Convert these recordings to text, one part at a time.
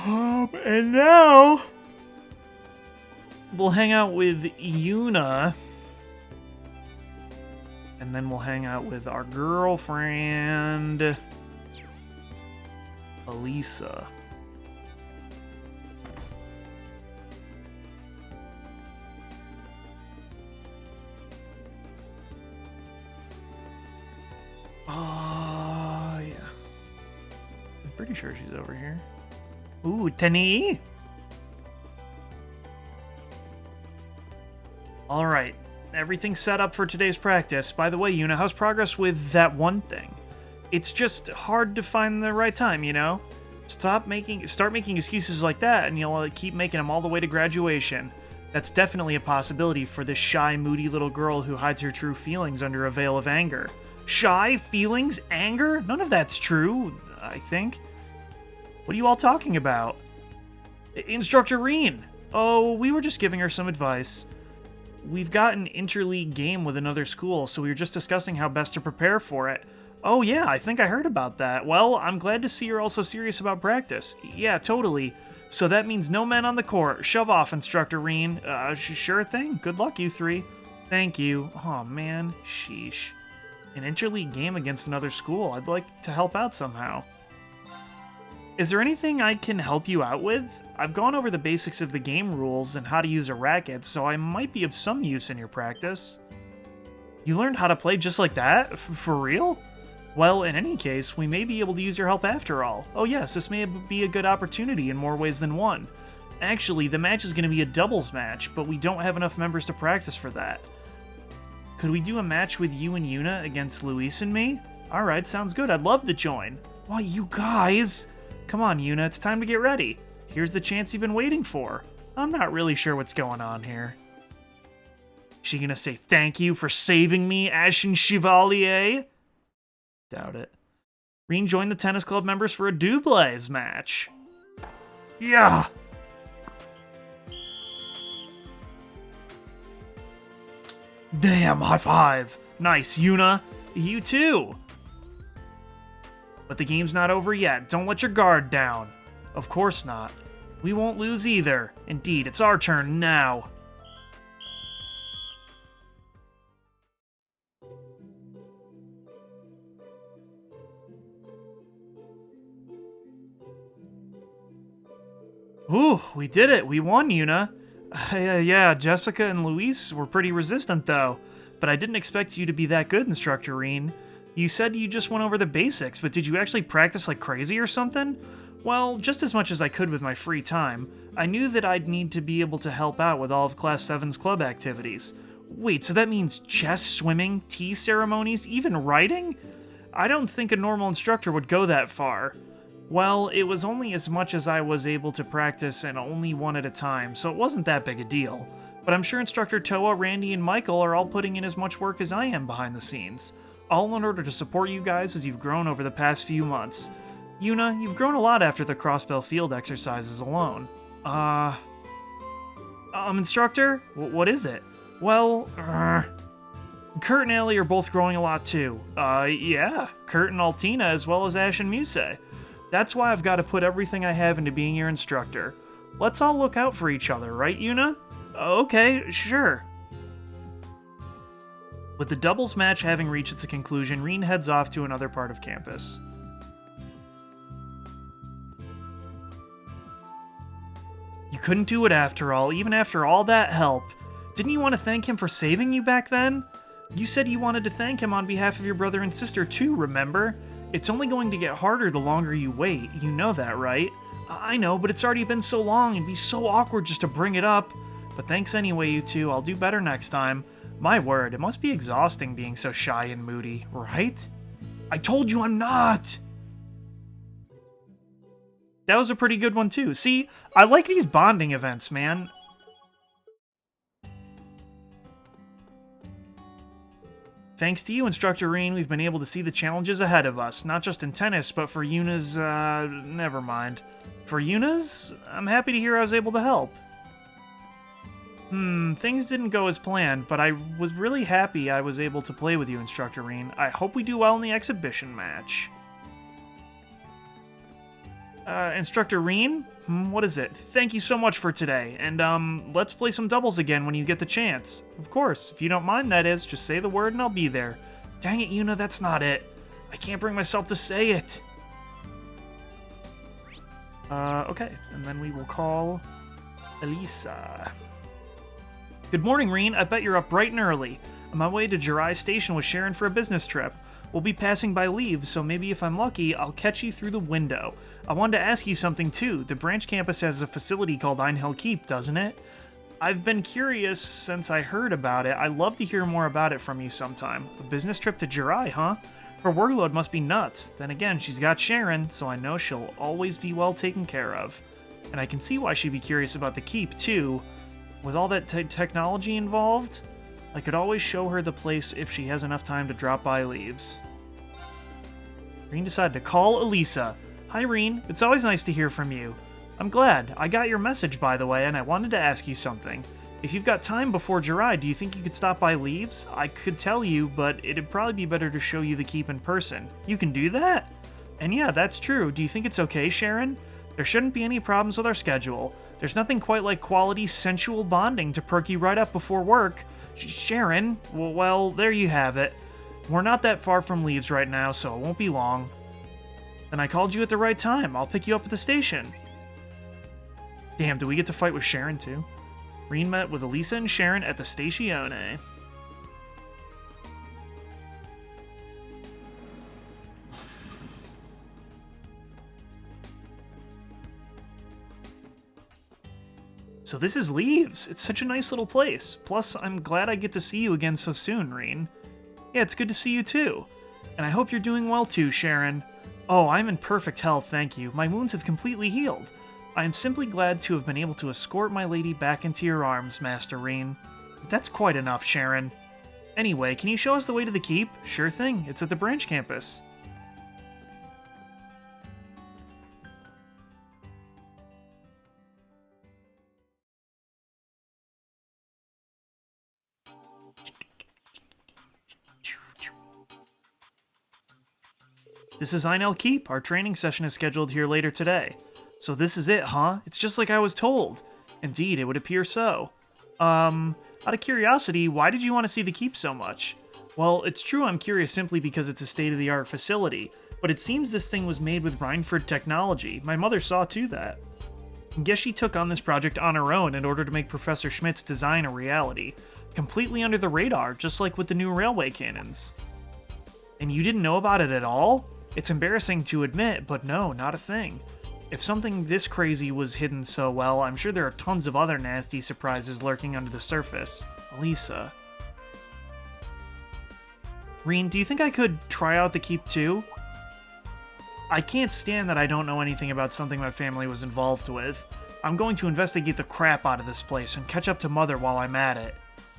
And now we'll hang out with Yuna. And then we'll hang out with our girlfriend, Elisa. Oh, yeah. I'm pretty sure she's over here. Ooh, Tani! Alright. Everything's set up for today's practice. By the way, Yuna, how's progress with that one thing? It's just hard to find the right time, you know? Start making excuses like that, and you'll keep making them all the way to graduation. That's definitely a possibility for this shy, moody little girl who hides her true feelings under a veil of anger. Shy? Feelings? Anger? None of that's true, I think. What are you all talking about? Instructor Reen! Oh, we were just giving her some advice. We've got an interleague game with another school, so we were just discussing how best to prepare for it. Oh yeah, I think I heard about that. Well, I'm glad to see you're also serious about practice. Yeah, totally. So that means no men on the court. Shove off, Instructor Reen. Sure thing. Good luck, you three. Thank you. Oh man, sheesh. An interleague game against another school. I'd like to help out somehow. Is there anything I can help you out with? I've gone over the basics of the game rules and how to use a racket, so I might be of some use in your practice. You learned how to play just like that? For real? Well, in any case, we may be able to use your help after all. Oh yes, this may be a good opportunity in more ways than one. Actually, the match is going to be a doubles match, but we don't have enough members to practice for that. Could we do a match with you and Yuna against Luis and me? Alright, sounds good. I'd love to join. Why, you guys... Come on, Yuna, it's time to get ready. Here's the chance you've been waiting for. I'm not really sure what's going on here. Is she gonna say thank you for saving me, Ashen Chevalier? Doubt it. Reen joined the tennis club members for a doubles match. Yeah! Damn, high five! Nice, Yuna. You too! But the game's not over yet. Don't let your guard down. Of course not. We won't lose either. Indeed, it's our turn now. Ooh, we did it. We won, Yuna. Yeah, Jessica and Luis were pretty resistant, though. But I didn't expect you to be that good, Instructor Reen. You said you just went over the basics, but did you actually practice like crazy or something? Well, just as much as I could with my free time. I knew that I'd need to be able to help out with all of Class 7's club activities. Wait, so that means chess, swimming, tea ceremonies, even writing? I don't think a normal instructor would go that far. Well, it was only as much as I was able to practice and only one at a time, so it wasn't that big a deal. But I'm sure Instructor Toa, Randy, and Michael are all putting in as much work as I am behind the scenes. All in order to support you guys as you've grown over the past few months. Yuna, you've grown a lot after the Crossbell field exercises alone. Instructor? What is it? Well, Kurt and Ellie are both growing a lot too. Yeah, Kurt and Altina as well as Ash and Muse. That's why I've got to put everything I have into being your instructor. Let's all look out for each other, right, Yuna? Okay, sure. With the doubles match having reached its conclusion, Reen heads off to another part of campus. You couldn't do it after all, even after all that help. Didn't you want to thank him for saving you back then? You said you wanted to thank him on behalf of your brother and sister too, remember? It's only going to get harder the longer you wait, you know that, right? I know, but it's already been so long, it'd be so awkward just to bring it up. But thanks anyway, you two, I'll do better next time. My word, it must be exhausting being so shy and moody, right? I told you I'm not! That was a pretty good one too. See, I like these bonding events, man. Thanks to you, Instructor Reen, we've been able to see the challenges ahead of us, not just in tennis, but for Yuna's, never mind. For Yuna's, I'm happy to hear I was able to help. Things didn't go as planned, but I was really happy I was able to play with you, Instructor Reen. I hope we do well in the exhibition match. Instructor Reen? What is it? Thank you so much for today, and, let's play some doubles again when you get the chance. Of course, if you don't mind, that is, just say the word and I'll be there. Dang it, Yuna, that's not it. I can't bring myself to say it. Okay, and then we will call Elisa. Good morning, Reen. I bet you're up bright and early. On my way to Jirai Station with Sharon for a business trip. We'll be passing by Leaves, so maybe if I'm lucky, I'll catch you through the window. I wanted to ask you something too. The branch campus has a facility called Einhell Keep, doesn't it? I've been curious since I heard about it. I'd love to hear more about it from you sometime. A business trip to Jirai, huh? Her workload must be nuts. Then again, she's got Sharon, so I know she'll always be well taken care of. And I can see why she'd be curious about the keep, too. With all that technology involved, I could always show her the place if she has enough time to drop by Leaves. Reen decided to call Elisa. Hi, Reen. It's always nice to hear from you. I'm glad. I got your message, by the way, and I wanted to ask you something. If you've got time before Jirai, do you think you could stop by Leaves? I could tell you, but it'd probably be better to show you the keep in person. You can do that? And yeah, that's true. Do you think it's okay, Sharon? There shouldn't be any problems with our schedule. There's nothing quite like quality sensual bonding to perk you right up before work. Sharon, well, there you have it. We're not that far from Leaves right now, so it won't be long. Then I called you at the right time. I'll pick you up at the station. Damn, do we get to fight with Sharon too? Reen met with Elisa and Sharon at the Stazione. So this is Leaves. It's such a nice little place. Plus, I'm glad I get to see you again so soon, Reen. Yeah, it's good to see you too. And I hope you're doing well too, Sharon. Oh, I'm in perfect health, thank you. My wounds have completely healed. I am simply glad to have been able to escort my lady back into your arms, Master Reen. That's quite enough, Sharon. Anyway, can you show us the way to the keep? Sure thing, it's at the branch campus. This is Einhell Keep. Our training session is scheduled here later today. So this is it, huh? It's just like I was told. Indeed, it would appear so. Out of curiosity, why did you want to see the keep so much? Well, it's true I'm curious simply because it's a state-of-the-art facility, but it seems this thing was made with Reinford technology. My mother saw to that. I guess she took on this project on her own in order to make Professor Schmidt's design a reality. Completely under the radar, just like with the new railway cannons. And you didn't know about it at all? It's embarrassing to admit, but no, not a thing. If something this crazy was hidden so well, I'm sure there are tons of other nasty surprises lurking under the surface. Elisa. Reen, do you think I could try out the keep too? I can't stand that I don't know anything about something my family was involved with. I'm going to investigate the crap out of this place and catch up to Mother while I'm at it.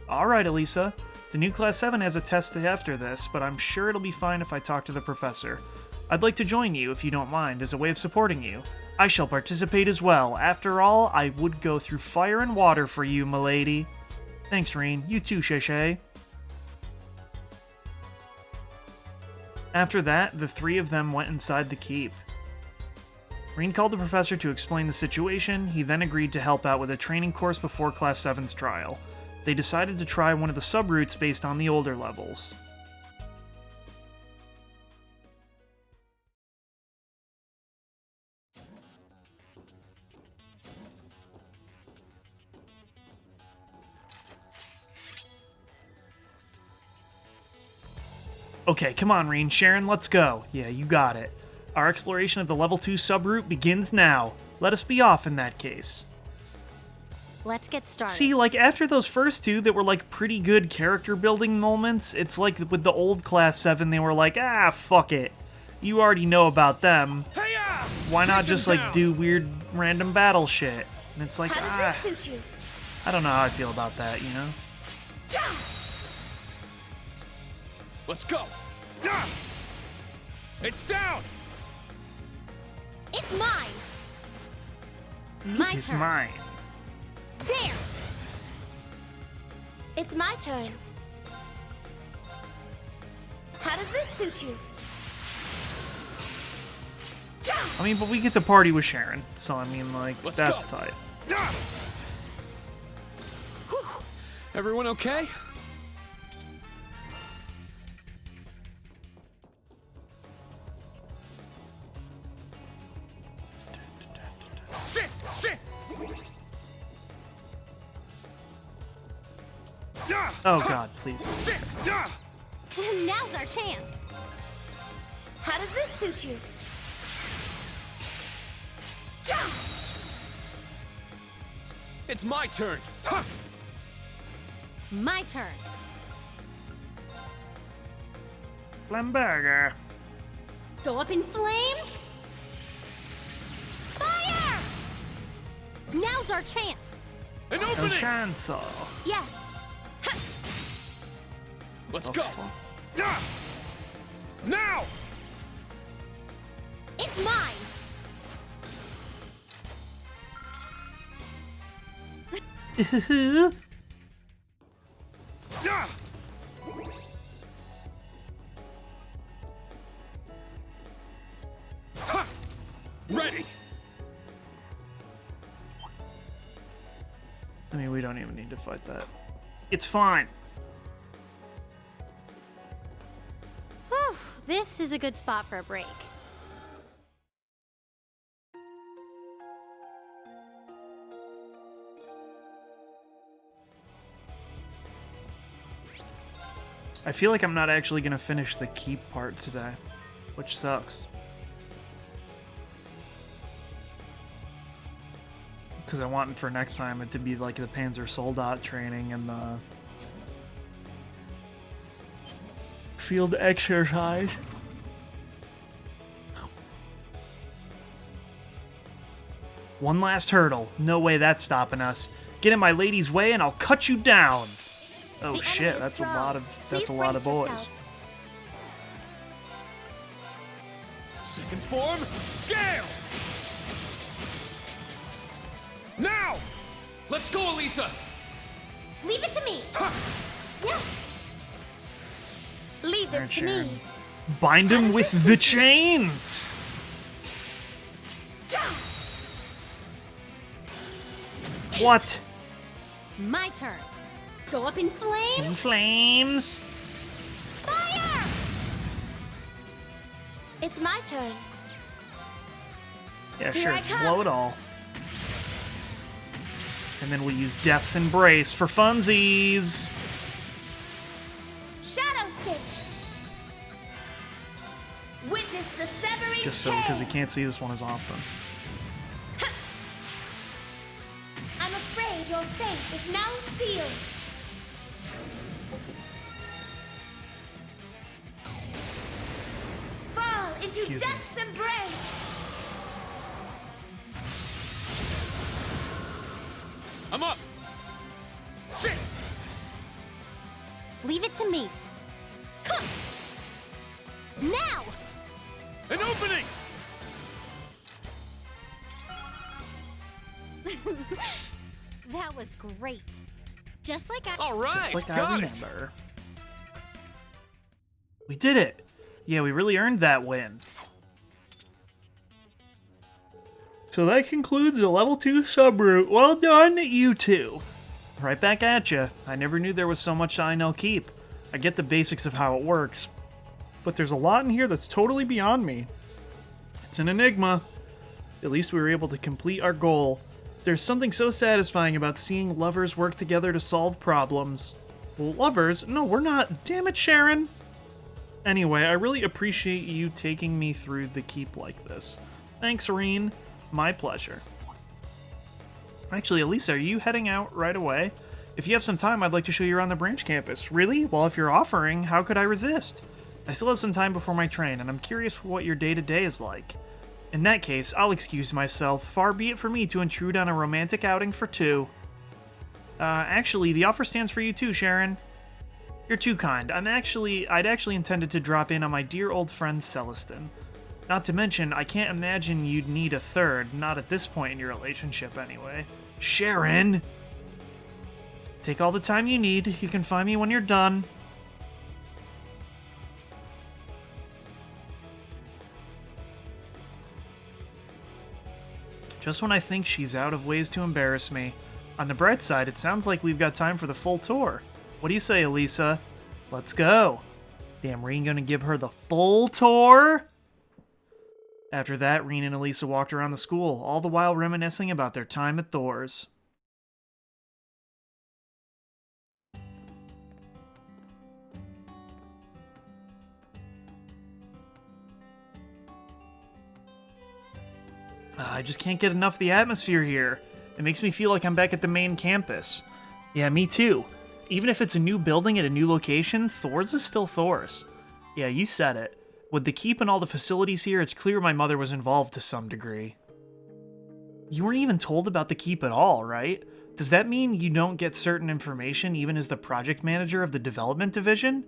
Alright, Elisa. The new Class 7 has a test after this, but I'm sure it'll be fine if I talk to the professor. I'd like to join you, if you don't mind, as a way of supporting you. I shall participate as well. After all, I would go through fire and water for you, milady. Thanks, Reen. You too, Shay. After that, the three of them went inside the keep. Reen called the professor to explain the situation. He then agreed to help out with a training course before Class 7's trial. They decided to try one of the sub-routes based on the older levels. Okay, come on, Reen. Sharon, let's go. Yeah, you got it. Our exploration of the Level 2 sub-route begins now. Let us be off in that case. Let's get started. See, like, after those first two that were, like, pretty good character-building moments, it's like with the old Class 7, they were like, ah, fuck it. You already know about them. Why not just, like, do weird random battle shit? And it's like, How does this suit you? I don't know how I feel about that, you know? Let's go. It's down. It's mine. It is mine. There. It's my turn. How does this suit you? I mean, but we get to party with Sharon, so I mean, like, Let's that's go. tight. Everyone okay? Sit! Sit! Oh god, please. Sit! Now's our chance. How does this suit you? It's my turn! My turn. Lamberger. Go up in flames. Fire! Now's our chance. An No opening! chancel. Yes. Let's Oh, go! fuck. Now! It's mine. Ready! I mean, we don't even need to fight that. It's fine. Whew, this is a good spot for a break. I feel like I'm not actually gonna finish the keep part today, which sucks. Because I want for next time it to be like the Panzer Soldat training and the field exercise. One last hurdle. No way that's stopping us. Get in my lady's way and I'll cut you down. Oh The shit, enemy is that's a strong. lot of Please a lot brace of boys. yourselves. Second form, Gale! Now! Let's go, Elisa! Leave it to me. Yeah. Leave this Alright, to Sharon. me. Bind him with the chains. What? My turn. Go up in flames. In flames. Fire! It's my turn. Yeah, Here sure. I Just come. blow it all. And then we'll use Death's Embrace for funsies. Shadow Stitch. Witness the severing Just so because we chains. can't see this one as often. I'm afraid your fate is now sealed. Fall into Excuse me. death's embrace. I'm up! Sit! Leave it to me. Huh. Now! An opening! That was great. Just like I. All right, Just like I got it! remember. We did it. Yeah, we really earned that win. So that concludes the level 2 subroute. Well done, you two. Right back at ya. I never knew there was so much I know keep. I get the basics of how it works, but there's a lot in here that's totally beyond me. It's an enigma. At least we were able to complete our goal. There's something so satisfying about seeing lovers work together to solve problems. Lovers? No, we're not. Damn it, Sharon. Anyway, I really appreciate you taking me through the keep like this. Thanks, Reen. My pleasure. Actually, Elisa, are you heading out right away? If you have some time, I'd like to show you around the branch campus. Really? Well, if you're offering, how could I resist? I still have some time before my train, and I'm curious what your day-to-day is like. In that case, I'll excuse myself. Far be it for me to intrude on a romantic outing for two. Actually, the offer stands for you too, Sharon. You're too kind. I'd actually intended to drop in on my dear old friend Celestin. Not to mention, I can't imagine you'd need a third, not at this point in your relationship anyway. Sharon! Take all the time you need. You can find me when you're done. Just when I think she's out of ways to embarrass me. On the bright side, it sounds like we've got time for the full tour. What do you say, Elisa? Let's go. Damn, Reen gonna give her the full tour? After that, Reen and Elisa walked around the school, all the while reminiscing about their time at Thor's. I just can't get enough of the atmosphere here. It makes me feel like I'm back at the main campus. Yeah, me too. Even if it's a new building at a new location, Thor's is still Thor's. Yeah, you said it. With the keep and all the facilities here, it's clear my mother was involved to some degree. You weren't even told about the keep at all, right? Does that mean you don't get certain information even as the project manager of the development division?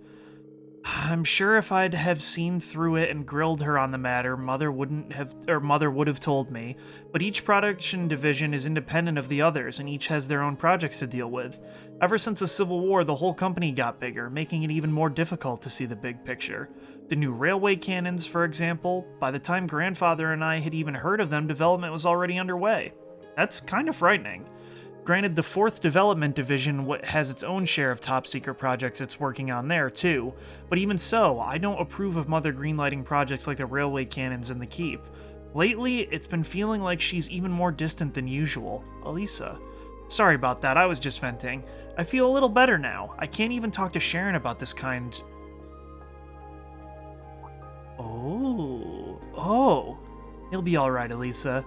I'm sure if I'd have seen through it and grilled her on the matter, Mother would have told me. But each production division is independent of the others, and each has their own projects to deal with. Ever since the Civil War, the whole company got bigger, making it even more difficult to see the big picture. The new railway cannons, for example, by the time Grandfather and I had even heard of them, development was already underway. That's kind of frightening. Granted, the 4th Development Division has its own share of top-secret projects it's working on there, too. But even so, I don't approve of Mother greenlighting projects like the railway cannons and the Keep. Lately, it's been feeling like she's even more distant than usual. Elisa. Sorry about that, I was just venting. I feel a little better now. I can't even talk to Sharon about this kind... Oh. You'll be alright, Elisa.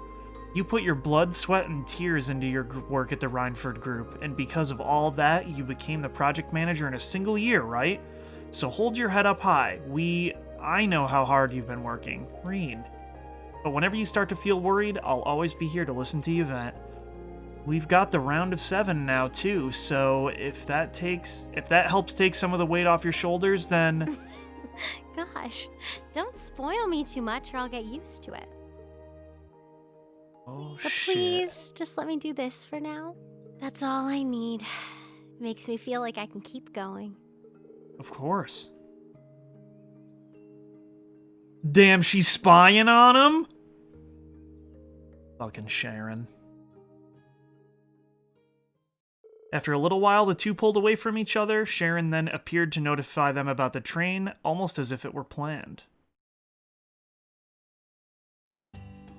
You put your blood, sweat, and tears into your work at the Rhineford Group, and because of all that, you became the project manager in a single year, right? So hold your head up high. I know how hard you've been working. Reen. But whenever you start to feel worried, I'll always be here to listen to you vent. We've got the round of 7 now, too, so if that helps take some of the weight off your shoulders, then... Gosh, don't spoil me too much or I'll get used to it. Oh, But shit. please, just let me do this for now. That's all I need. Makes me feel like I can keep going. Of course. Damn, she's spying on him? Fucking Sharon. After a little while, the two pulled away from each other. Sharon then appeared to notify them about the train, almost as if it were planned.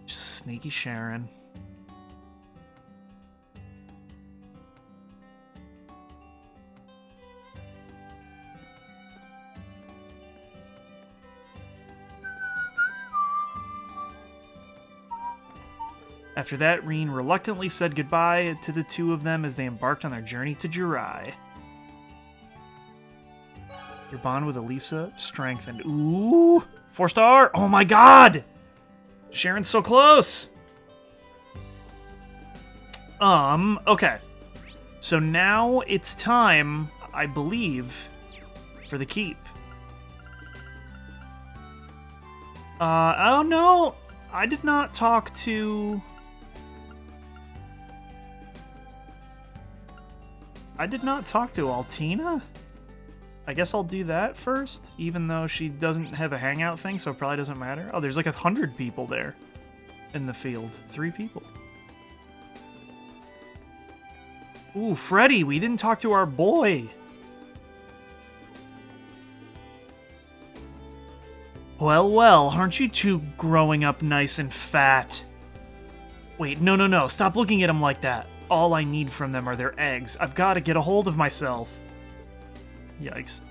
Sneaky Sharon. After that, Reen reluctantly said goodbye to the two of them as they embarked on their journey to Jirai. Your bond with Elisa strengthened. Ooh! 4-star! Oh my god! Sharon's so close! Okay. So now it's time, I believe, for the keep. Oh no! I did not talk to... Altina? I guess I'll do that first, even though she doesn't have a hangout thing, so it probably doesn't matter. Oh, there's like 100 people there in the field. 3 people. Ooh, Freddy, we didn't talk to our boy. Well, aren't you two growing up nice and fat? Wait, no, stop looking at him like that. All I need from them are their eggs. I've got to get a hold of myself. Yikes.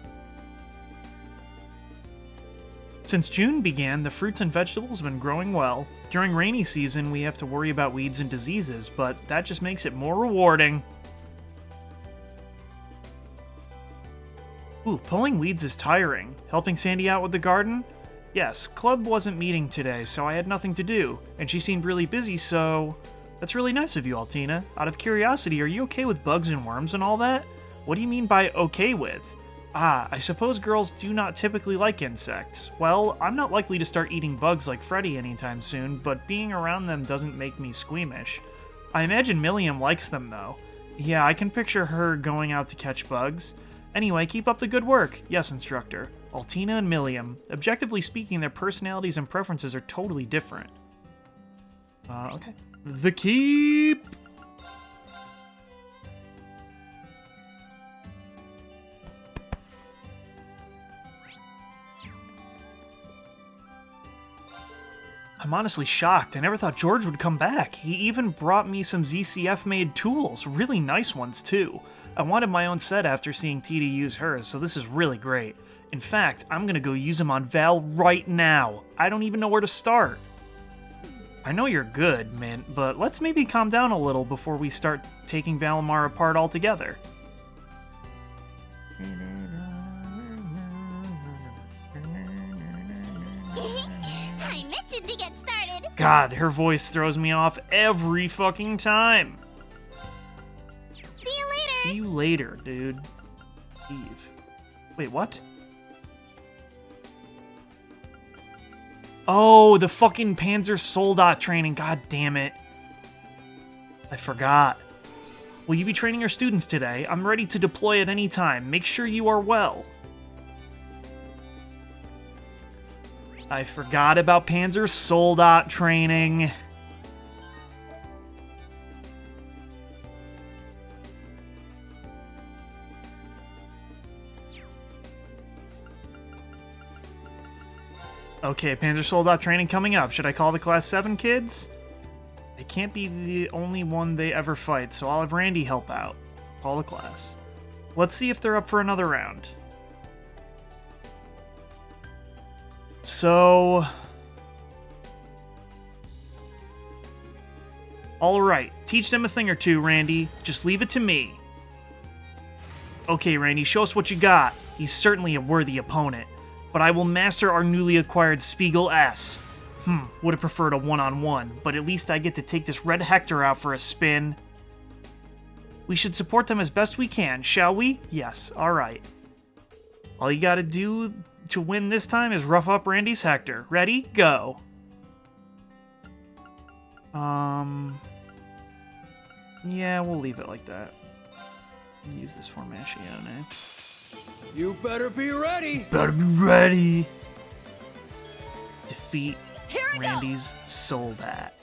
Since June began, the fruits and vegetables have been growing well. During rainy season, we have to worry about weeds and diseases, but that just makes it more rewarding. Ooh, pulling weeds is tiring. Helping Sandy out with the garden? Yes, Club wasn't meeting today, so I had nothing to do, and she seemed really busy, so... That's really nice of you, Altina. Out of curiosity, are you okay with bugs and worms and all that? What do you mean by okay with? Ah, I suppose girls do not typically like insects. Well, I'm not likely to start eating bugs like Freddy anytime soon, but being around them doesn't make me squeamish. I imagine Milliam likes them, though. Yeah, I can picture her going out to catch bugs. Anyway, keep up the good work. Yes, instructor. Altina and Milliam. Objectively speaking, their personalities and preferences are totally different. Okay. The keep! I'm honestly shocked. I never thought George would come back. He even brought me some ZCF-made tools. Really nice ones, too. I wanted my own set after seeing TD use hers, so this is really great. In fact, I'm gonna go use them on Val right now. I don't even know where to start. I know you're good, Mint, but let's maybe calm down a little before we start taking Valimar apart altogether. I'm itching to get started. God, her voice throws me off every fucking time. See you later. See you later, dude. Eve. Wait, what? Oh, the fucking Panzer Soldat training. God damn it. I forgot. Will you be training your students today? I'm ready to deploy at any time. Make sure you are well. I forgot about Panzer Soldat training. Okay, Panzer Soldat training coming up. Should I call the Class 7 kids? I can't be the only one they ever fight, so I'll have Randy help out. Call the class. Let's see if they're up for another round. So... Alright, teach them a thing or two, Randy. Just leave it to me. Okay, Randy, show us what you got. He's certainly a worthy opponent. But I will master our newly acquired Spiegel S. Would have preferred a one-on-one, but at least I get to take this Red Hector out for a spin. We should support them as best we can, shall we? Yes, alright. All you gotta do to win this time is rough up Randy's Hector. Ready? Go. Yeah, we'll leave it like that. Use this formation, eh? You better be ready. Better be ready. Defeat Here I Randy's Soldat.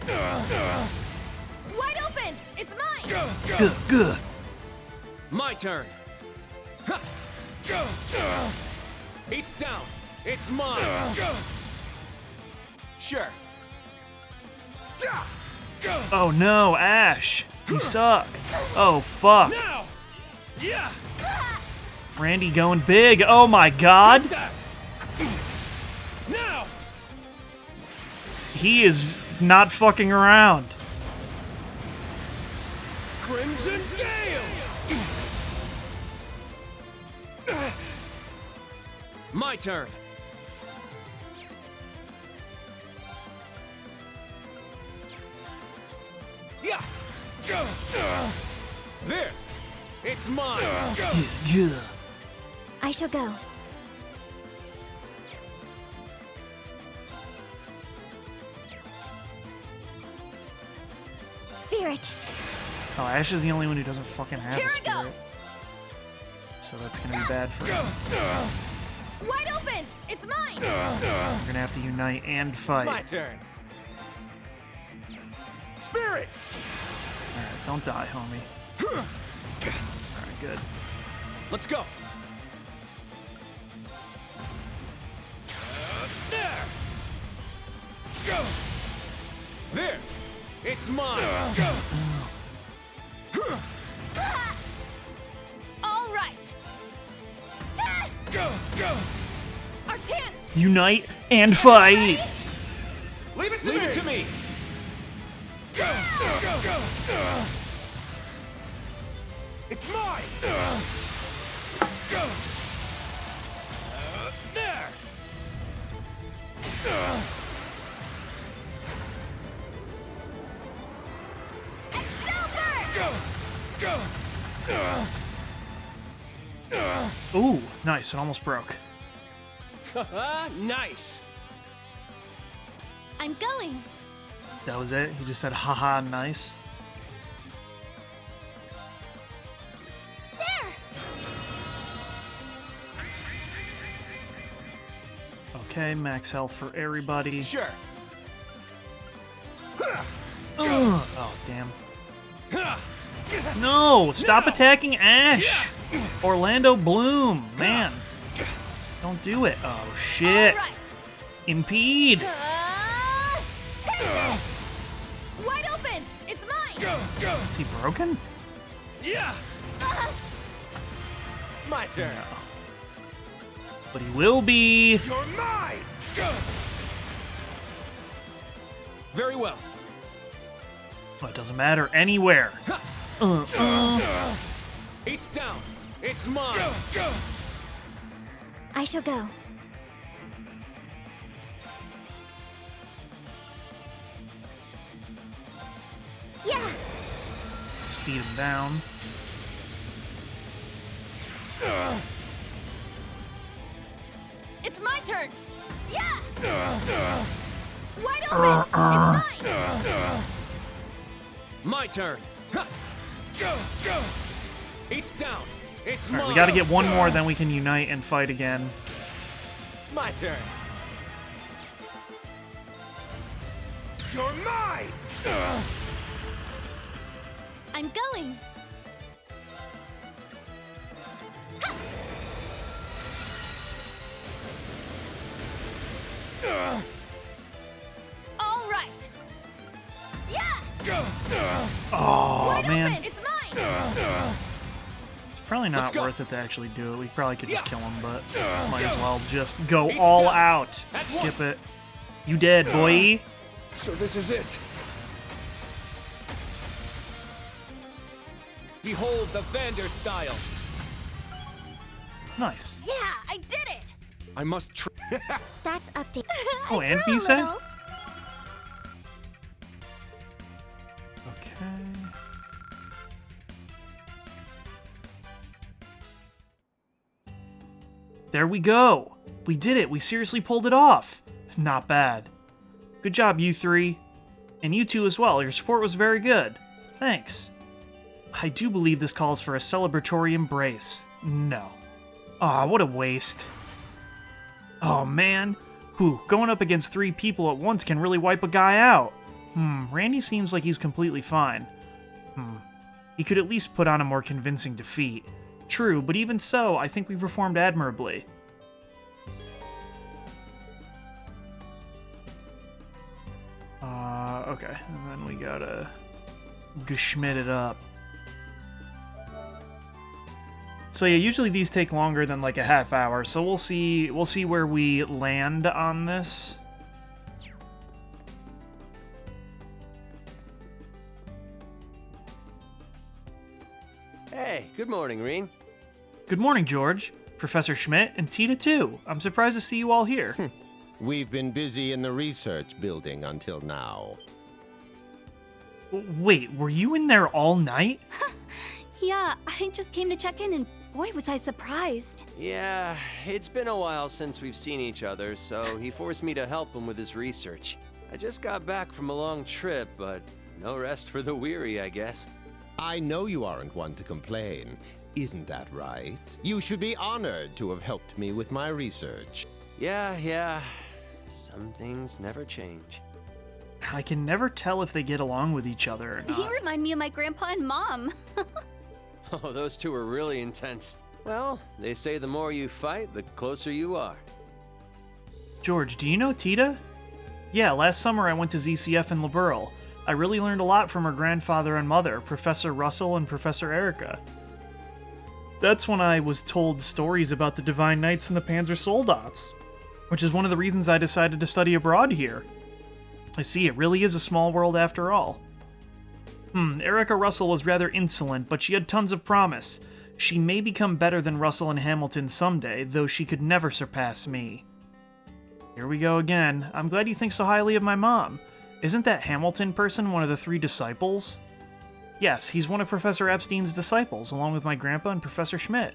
go. Wide open. It's mine. Good. My turn. Ha. It's down. It's mine. Sure. Oh no, Ash. You suck. Oh fuck. Now. Yeah. Randy going big. Oh my god. That. Now. He is not fucking around. Crimson Gale. My turn. Yeah. There. It's mine. Yeah. I shall go. Spirit. Oh, Ash is the only one who doesn't fucking have Here a I go. spirit. So that's gonna be bad for him. Wide open. It's mine. We're gonna have to unite and fight. My turn. Spirit. Alright, don't die, homie. Alright, good. Let's go. There. There. It's mine. All right. Our chance. Unite and fight! Leave it to me. It's mine. There. Ooh, nice. It almost broke. Nice. I'm going. That was it? He just said, haha, nice. There. Okay, max health for everybody. Sure. Oh, damn. No! Stop attacking Ash! Orlando Bloom! Man. Don't do it. Oh, shit. Right. Impede! Wide open! It's mine! Is he broken? Yeah. My turn. No. But he will be. You're mine. Very well. Well, it doesn't matter anywhere. It's down. It's mine. I shall go. Yeah! Speed him down. It's my turn! Yeah! Wide open! It's mine! My turn. It's down. It's All mine. right, we got to get one more, then we can unite and fight again. My turn. You're mine. I'm going! All right! Yeah! Oh, Wide man. open! It's mine! It's probably not Let's go. worth it to actually do it. We probably could just kill him, but might as well just go all out. At Skip once. it. You dead, boy. So this is it. Behold the Vander style. Nice. Yeah, I did it! I must Stats update. Oh, and Bisa? Okay. There we go. We did it. We seriously pulled it off. Not bad. Good job, you three. And you two as well. Your support was very good. Thanks. I do believe this calls for a celebratory embrace. No. Aw, what a waste. Oh, man. Whew, going up against 3 people at once can really wipe a guy out. Randy seems like he's completely fine. He could at least put on a more convincing defeat. True, but even so, I think we performed admirably. Okay, and then we gotta geschmit it up. So yeah, usually these take longer than like a half hour, so we'll see where we land on this. Hey, good morning, Reen. Good morning, George, Professor Schmidt, and Tita too. I'm surprised to see you all here. We've been busy in the research building until now. Wait, were you in there all night? Yeah, I just came to check in and boy was I surprised. Yeah, it's been a while since we've seen each other, so he forced me to help him with his research. I just got back from a long trip, but no rest for the weary, I guess. I know you aren't one to complain. Isn't that right? You should be honored to have helped me with my research. Yeah. Some things never change. I can never tell if they get along with each other or not. You remind me of my grandpa and mom. Oh, those two are really intense. Well, they say the more you fight, the closer you are. George, do you know Tita? Yeah, last summer I went to ZCF in Liberl. I really learned a lot from her grandfather and mother, Professor Russell and Professor Erica. That's when I was told stories about the Divine Knights and the Panzer Soldats, which is one of the reasons I decided to study abroad here. I see, it really is a small world after all. Erica Russell was rather insolent, but she had tons of promise. She may become better than Russell and Hamilton someday, though she could never surpass me. Here we go again. I'm glad you think so highly of my mom. Isn't that Hamilton person one of the 3 disciples? Yes, he's one of Professor Epstein's disciples, along with my grandpa and Professor Schmidt.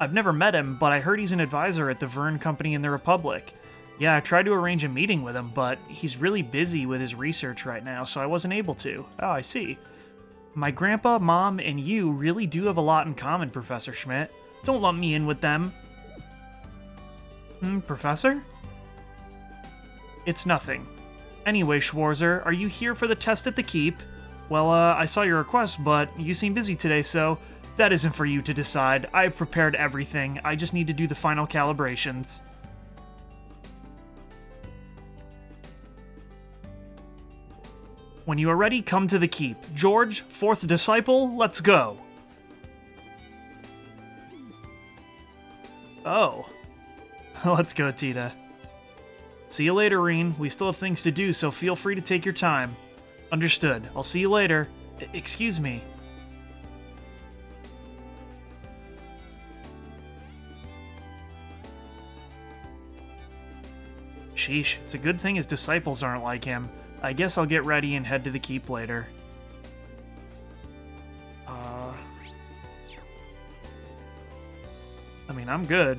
I've never met him, but I heard he's an advisor at the Verne Company in the Republic. Yeah, I tried to arrange a meeting with him, but he's really busy with his research right now, so I wasn't able to. Oh, I see. My grandpa, mom, and you really do have a lot in common, Professor Schmidt. Don't lump me in with them. Professor? It's nothing. Anyway, Schwarzer, are you here for the test at the Keep? Well, I saw your request, but you seem busy today, so that isn't for you to decide. I've prepared everything. I just need to do the final calibrations. When you are ready, come to the Keep. George, fourth disciple, let's go. Oh. Let's go, Tita. See you later, Reen. We still have things to do, so feel free to take your time. Understood. I'll see you later. Excuse me. Sheesh, it's a good thing his disciples aren't like him. I guess I'll get ready and head to the Keep later. I mean, I'm good.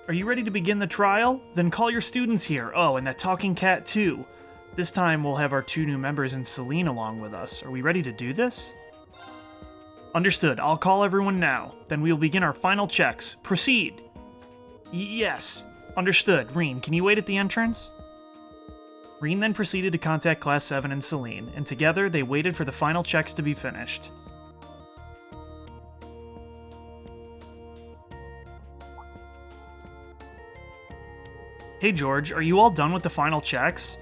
Are you ready to begin the trial? Then call your students here. Oh, and that talking cat too. This time we'll have our 2 new members and Celine along with us. Are we ready to do this? Understood. I'll call everyone now. Then we'll begin our final checks. Proceed. Yes. Understood. Reen, can you wait at the entrance? Reen then proceeded to contact Class 7 and Celine, and together they waited for the final checks to be finished. Hey George, are you all done with the final checks?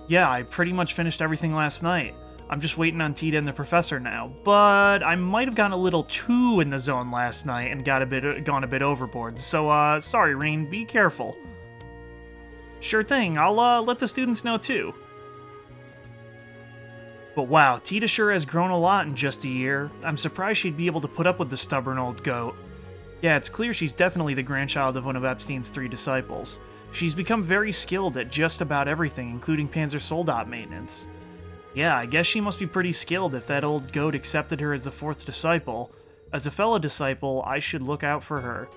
Yeah, I pretty much finished everything last night. I'm just waiting on Tita and the professor now, but I might have gotten a little too in the zone last night and gone a bit overboard, so sorry Reen, be careful. Sure thing, I'll let the students know too. But wow, Tita sure has grown a lot in just a year. I'm surprised she'd be able to put up with the stubborn old goat. Yeah, it's clear she's definitely the grandchild of one of Epstein's 3 disciples. She's become very skilled at just about everything, including Panzer Soldat maintenance. Yeah, I guess she must be pretty skilled if that old goat accepted her as the 4th disciple. As a fellow disciple, I should look out for her.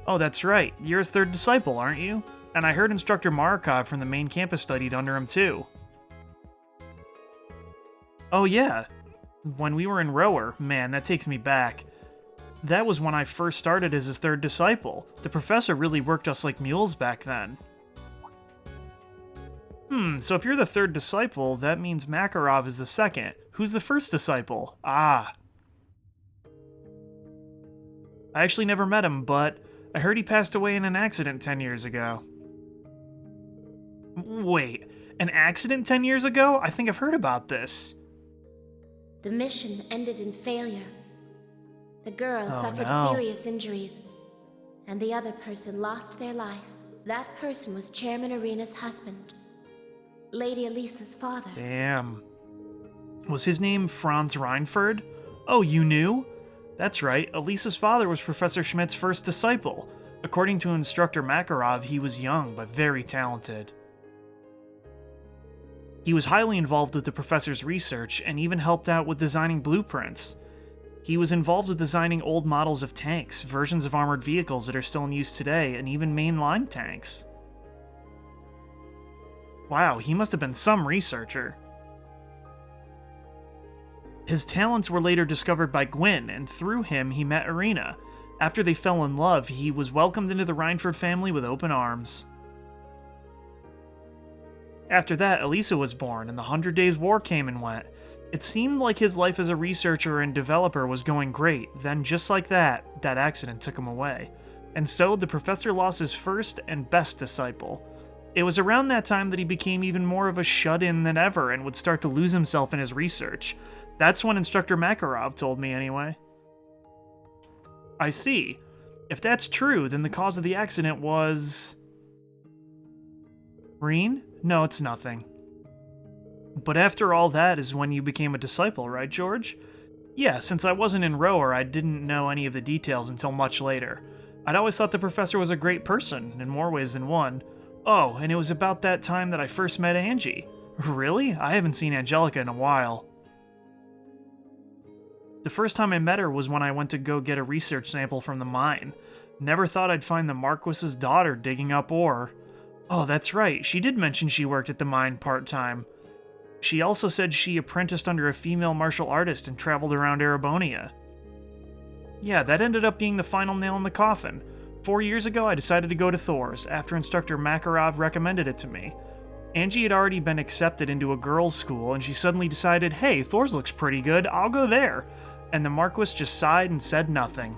Oh, that's right, you're his 3rd disciple, aren't you? And I heard Instructor Markov from the main campus studied under him too. Oh yeah, when we were in Rower, man, that takes me back. That was when I first started as his 3rd disciple. The professor really worked us like mules back then. So if you're the 3rd disciple, that means Makarov is the 2nd. Who's the 1st disciple? Ah. I actually never met him, but I heard he passed away in an accident 10 years ago. Wait, an accident 10 years ago? I think I've heard about this. The mission ended in failure. The girl suffered serious injuries, and the other person lost their life. That person was Chairman Arena's husband, Lady Elisa's father. Damn. Was his name Franz Reinford? Oh, you knew? That's right, Elisa's father was Professor Schmidt's 1st disciple. According to Instructor Makarov, he was young, but very talented. He was highly involved with the professor's research, and even helped out with designing blueprints. He was involved with designing old models of tanks, versions of armored vehicles that are still in use today, and even mainline tanks. Wow, he must have been some researcher. His talents were later discovered by Gwyn, and through him he met Arena. After they fell in love, he was welcomed into the Reinford family with open arms. After that, Elisa was born, and the 100 Days War came and went. It seemed like his life as a researcher and developer was going great, then just like that accident took him away. And so, the professor lost his 1st and best disciple. It was around that time that he became even more of a shut-in than ever and would start to lose himself in his research. That's when Instructor Makarov told me anyway. I see. If that's true, then the cause of the accident was... Reen? No, it's nothing. But after all that is when you became a disciple, right, George? Yeah, since I wasn't in Rower, I didn't know any of the details until much later. I'd always thought the professor was a great person, in more ways than one. Oh, and it was about that time that I first met Angie. Really? I haven't seen Angelica in a while. The first time I met her was when I went to go get a research sample from the mine. Never thought I'd find the Marquis's daughter digging up ore. Oh, that's right, she did mention she worked at the mine part-time. She also said she apprenticed under a female martial artist and traveled around Erebonia. Yeah, that ended up being the final nail in the coffin. 4 years ago, I decided to go to Thor's, after Instructor Makarov recommended it to me. Angie had already been accepted into a girls' school, and she suddenly decided, hey, Thor's looks pretty good, I'll go there. And the Marquis just sighed and said nothing.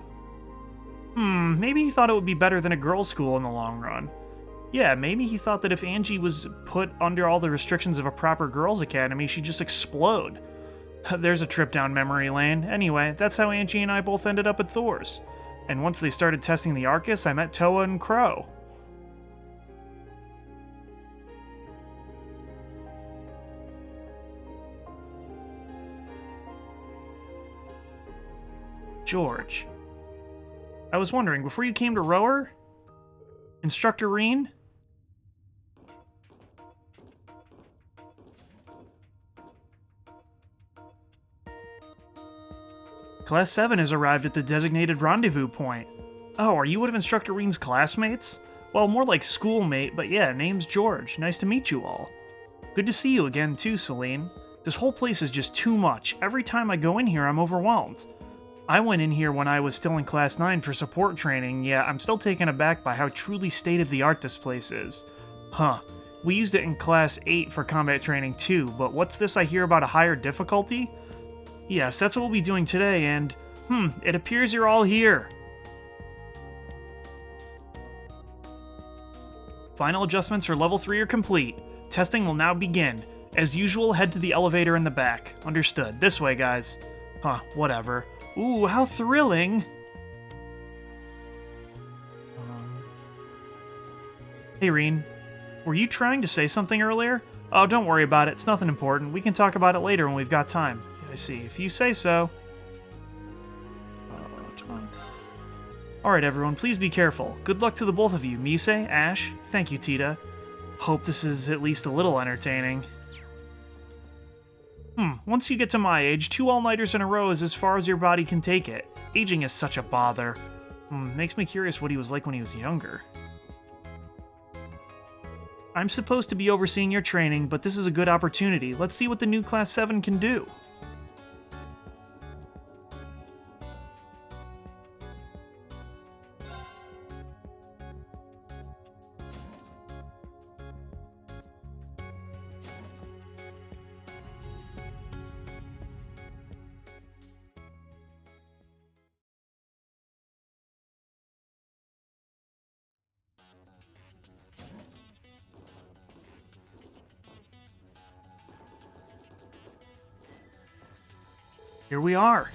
Maybe he thought it would be better than a girls' school in the long run. Yeah, maybe he thought that if Angie was put under all the restrictions of a proper girls' academy, she'd just explode. There's a trip down memory lane. Anyway, that's how Angie and I both ended up at Thor's. And once they started testing the Arcus, I met Toa and Crow. George. I was wondering, before you came to Rower? Instructor Reen? Class 7 has arrived at the designated rendezvous point. Oh, are you one of Instructor Reen's classmates? Well, more like schoolmate, but yeah, name's George. Nice to meet you all. Good to see you again too, Celine. This whole place is just too much. Every time I go in here, I'm overwhelmed. I went in here when I was still in Class 9 for support training. Yeah, I'm still taken aback by how truly state-of-the-art this place is. Huh. We used it in Class 8 for combat training too, but what's this I hear about a higher difficulty? Yes, that's what we'll be doing today, and, it appears you're all here. Final adjustments for Level 3 are complete. Testing will now begin. As usual, head to the elevator in the back. Understood. This way, guys. Huh, whatever. Ooh, how thrilling! Hey, Reen. Were you trying to say something earlier? Oh, don't worry about it. It's nothing important. We can talk about it later when we've got time. I see. If you say so. Alright, everyone, please be careful. Good luck to the both of you, Mise, Ash. Thank you, Tita. Hope this is at least a little entertaining. Once you get to my age, 2 all-nighters in a row is as far as your body can take it. Aging is such a bother. Makes me curious what he was like when he was younger. I'm supposed to be overseeing your training, but this is a good opportunity. Let's see what the new Class 7 can do. Here we are.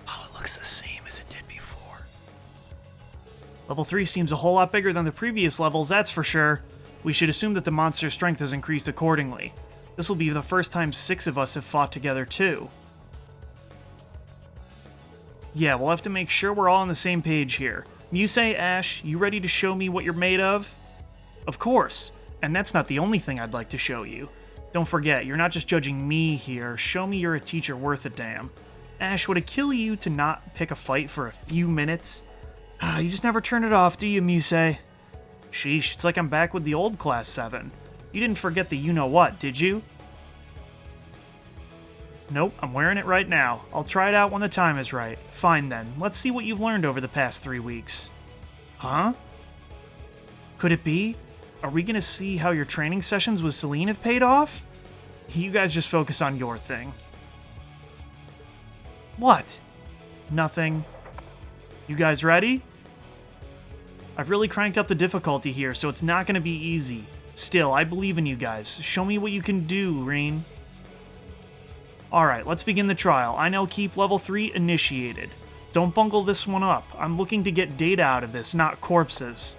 Oh, it looks the same as it did before. Level 3 seems a whole lot bigger than the previous levels, that's for sure. We should assume that the monster's strength has increased accordingly. This will be the first time 6 of us have fought together, too. Yeah, we'll have to make sure we're all on the same page here. Muse, Ash, you ready to show me what you're made of? Of course. And that's not the only thing I'd like to show you. Don't forget, you're not just judging me here. Show me you're a teacher worth a damn. Ash, would it kill you to not pick a fight for a few minutes? You just never turn it off, do you, Muse? Sheesh, it's like I'm back with the old Class 7. You didn't forget the you-know-what, did you? Nope, I'm wearing it right now. I'll try it out when the time is right. Fine then, let's see what you've learned over the past 3 weeks. Huh? Could it be? Are we gonna see how your training sessions with Celine have paid off? You guys just focus on your thing. What? Nothing. You guys ready? I've really cranked up the difficulty here, so it's not gonna be easy. Still, I believe in you guys. Show me what you can do, Reen. Alright, let's begin the trial. I now keep level 3 initiated. Don't bungle this one up. I'm looking to get data out of this, not corpses.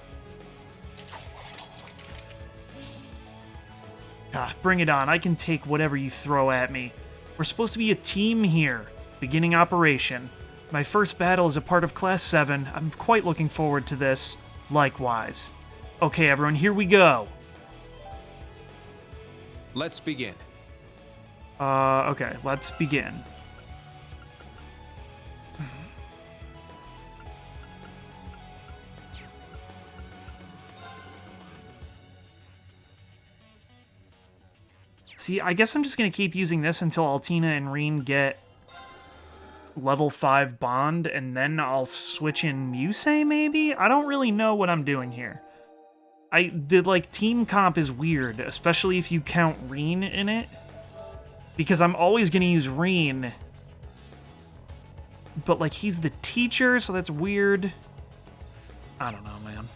Bring it on. I can take whatever you throw at me. We're supposed to be a team here. Beginning operation. My first battle is a part of Class 7. I'm quite looking forward to this. Likewise. Okay, everyone, here we go. Let's begin. Okay, let's begin. See, I guess I'm just going to keep using this until Altina and Reen get level 5 bond, and then I'll switch in Musei, maybe? I don't really know what I'm doing here. Like, team comp is weird, especially if you count Reen in it. Because I'm always going to use Reen. But, like, he's the teacher, so that's weird. I don't know, man.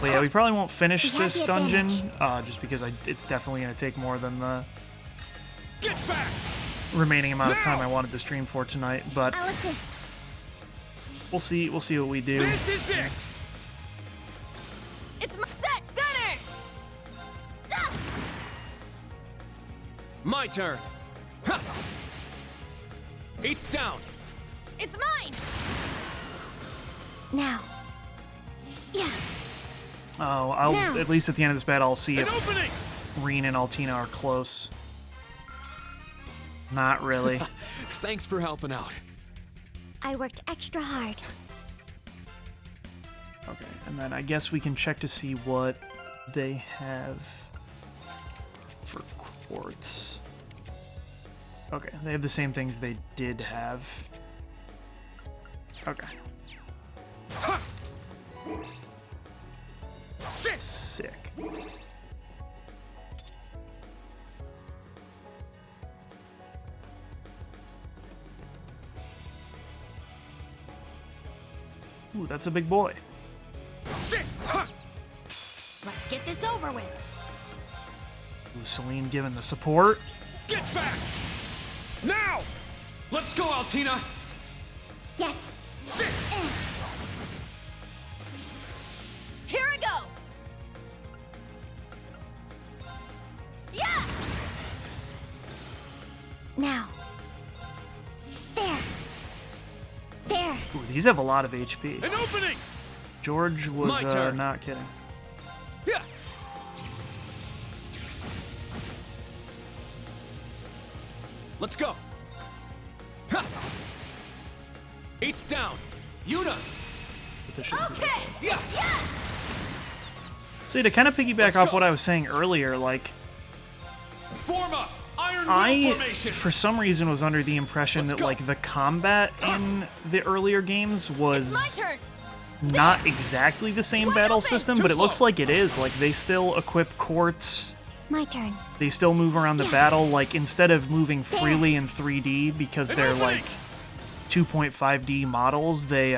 But yeah, we probably won't finish this dungeon, just because it's definitely going to take more than the remaining amount of time I wanted to stream for tonight. But I'll assist. we'll see what we do. This is it! It's my set! Gunner! Ah! My turn. Ha! Eight's down. It's mine! Now. Yeah. Oh, at least at the end of this battle, I'll see An if opening! Reen and Altina are close. Not really. Thanks for helping out. I worked extra hard. Okay, and then I guess we can check to see what they have for quartz. Okay, they have the same things they did have. Okay. Sick. Ooh, that's a big boy. Let's get this over with. Ooh, Celine giving the support. Get back! Now! Let's go, Altina! Yes. Sit! Here I go. Yeah. Now. There. There. Ooh, these have a lot of HP. An opening! George was My turn. not kidding. Yeah! Let's go! Ha! Eight's down. Yuna! But this should be Okay. Yeah! Yeah. So to kind of piggyback off what I was saying earlier, like, Form up! Iron Will I, formation! for some reason, was under the impression Let's that, go. like, the combat in the earlier games It's was my turn. not exactly the same battle open. system, Too but it looks slow. like it is. Like, they still equip quartz, My turn. they still move around the Yeah. battle, like, instead of moving There. freely in 3D because An they're, opening. like, 2.5D models, they,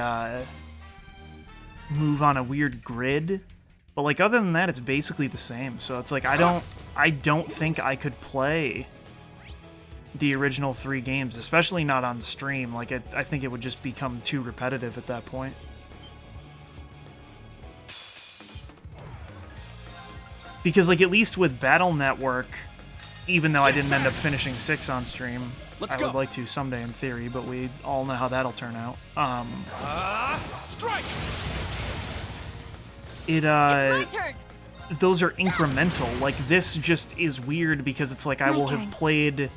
move on a weird grid. But, like, other than that, it's basically the same. So it's like, I don't think I could play the original 3 games, especially not on stream. Like, I think it would just become too repetitive at that point. Because, like, at least with Battle Network, even though I didn't end up finishing 6 on stream, Let's I go. would like to someday in theory, but we all know how that'll turn out. Strike! It, My turn. those are incremental. Like, this just is weird because it's like I My will turn. have played